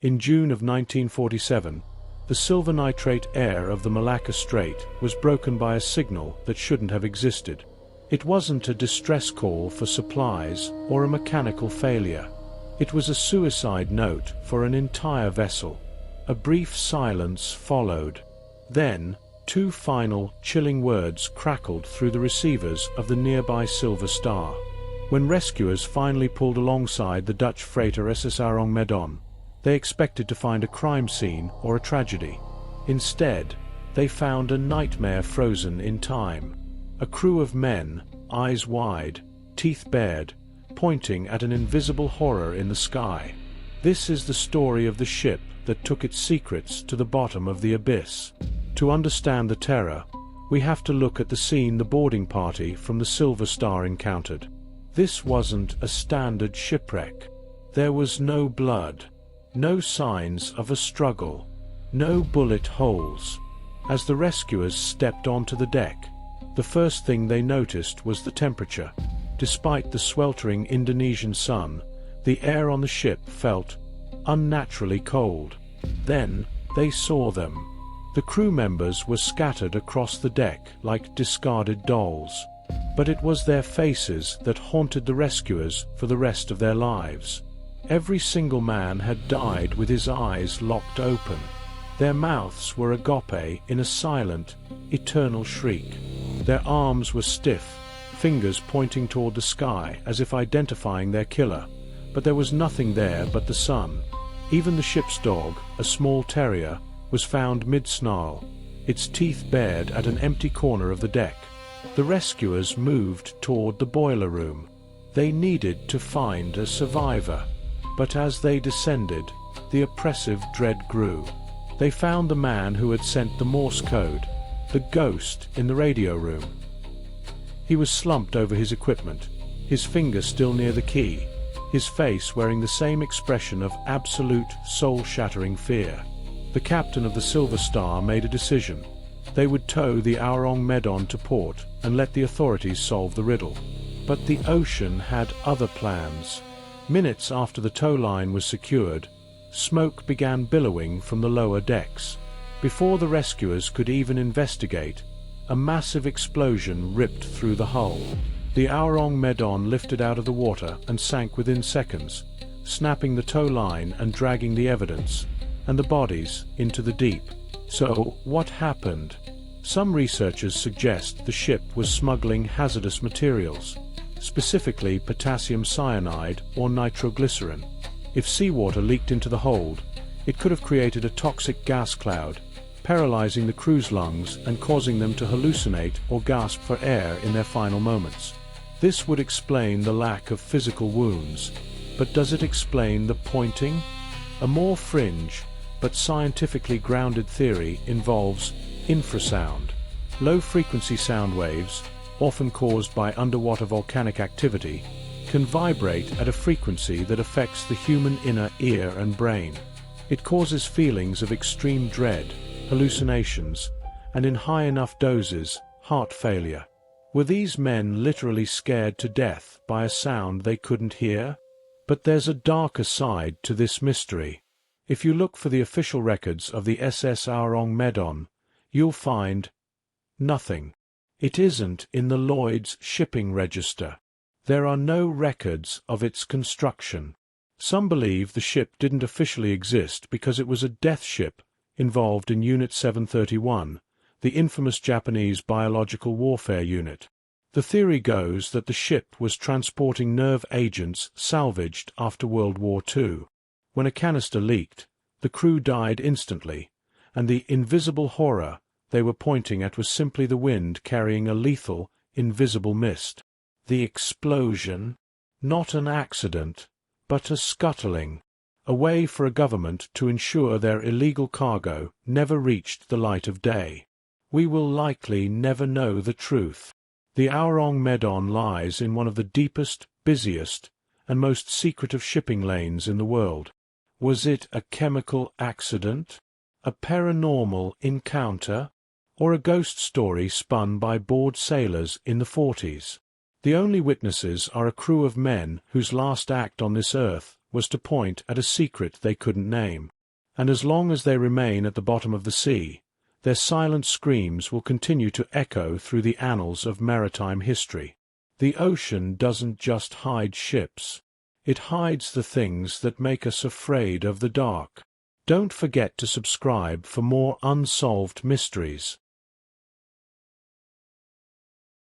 In June of 1947, the silver nitrate air of the Malacca Strait was broken by a signal that shouldn't have existed. It wasn't a distress call for supplies or a mechanical failure. It was a suicide note for an entire vessel. A brief silence followed. Then, two final, chilling words crackled through the receivers of the nearby Silver Star. When rescuers finally pulled alongside the Dutch freighter SS Ourang Medan, they expected to find a crime scene or a tragedy. Instead, they found a nightmare frozen in time. A crew of men, eyes wide, teeth bared, pointing at an invisible horror in the sky. This is the story of the ship that took its secrets to the bottom of the abyss. To understand the terror, we have to look at the scene the boarding party from the Silver Star encountered. This wasn't a standard shipwreck. There was no blood, no signs of a struggle, no bullet holes. As the rescuers stepped onto the deck, the first thing they noticed was the temperature. Despite the sweltering Indonesian sun, the air on the ship felt unnaturally cold. Then, they saw them. The crew members were scattered across the deck like discarded dolls. But it was their faces that haunted the rescuers for the rest of their lives. Every single man had died with his eyes locked open. Their mouths were agape in a silent, eternal shriek. Their arms were stiff, fingers pointing toward the sky as if identifying their killer. But there was nothing there but the sun. Even the ship's dog, a small terrier, was found mid-snarl, its teeth bared at an empty corner of the deck. The rescuers moved toward the boiler room. They needed to find a survivor. But as they descended, the oppressive dread grew. They found the man who had sent the Morse code, the ghost in the radio room. He was slumped over his equipment, his finger still near the key, his face wearing the same expression of absolute, soul-shattering fear. The captain of the Silver Star made a decision. They would tow the Ourang Medan to port and let the authorities solve the riddle. But the ocean had other plans. Minutes after the tow line was secured, smoke began billowing from the lower decks. Before the rescuers could even investigate, a massive explosion ripped through the hull. The Ourang Medan lifted out of the water and sank within seconds, snapping the tow line and dragging the evidence and the bodies into the deep. So, what happened? Some researchers suggest the ship was smuggling hazardous materials, specifically potassium cyanide or nitroglycerin. If seawater leaked into the hold, it could have created a toxic gas cloud, paralyzing the crew's lungs and causing them to hallucinate or gasp for air in their final moments. This would explain the lack of physical wounds, but does it explain the pointing? A more fringe, but scientifically grounded theory involves infrasound. Low-frequency sound waves, often caused by underwater volcanic activity, can vibrate at a frequency that affects the human inner ear and brain. It causes feelings of extreme dread, hallucinations, and in high enough doses, heart failure. Were these men literally scared to death by a sound they couldn't hear? But there's a darker side to this mystery. If you look for the official records of the SS Ourang Medan, you'll find nothing. It isn't in the Lloyd's shipping register. There are no records of its construction. Some believe the ship didn't officially exist because it was a death ship involved in Unit 731, the infamous Japanese biological warfare unit. The theory goes that the ship was transporting nerve agents salvaged after World War II. When a canister leaked, the crew died instantly, and the invisible horror they were pointing at was simply the wind carrying a lethal, invisible mist. The explosion, not an accident, but a scuttling, a way for a government to ensure their illegal cargo never reached the light of day. We will likely never know the truth. The Ourang Medan lies in one of the deepest, busiest, and most secretive shipping lanes in the world. Was it a chemical accident, a paranormal encounter, or a ghost story spun by bored sailors in the 40s? The only witnesses are a crew of men whose last act on this earth was to point at a secret they couldn't name. And as long as they remain at the bottom of the sea, their silent screams will continue to echo through the annals of maritime history. The ocean doesn't just hide ships. It hides the things that make us afraid of the dark. Don't forget to subscribe for more unsolved mysteries.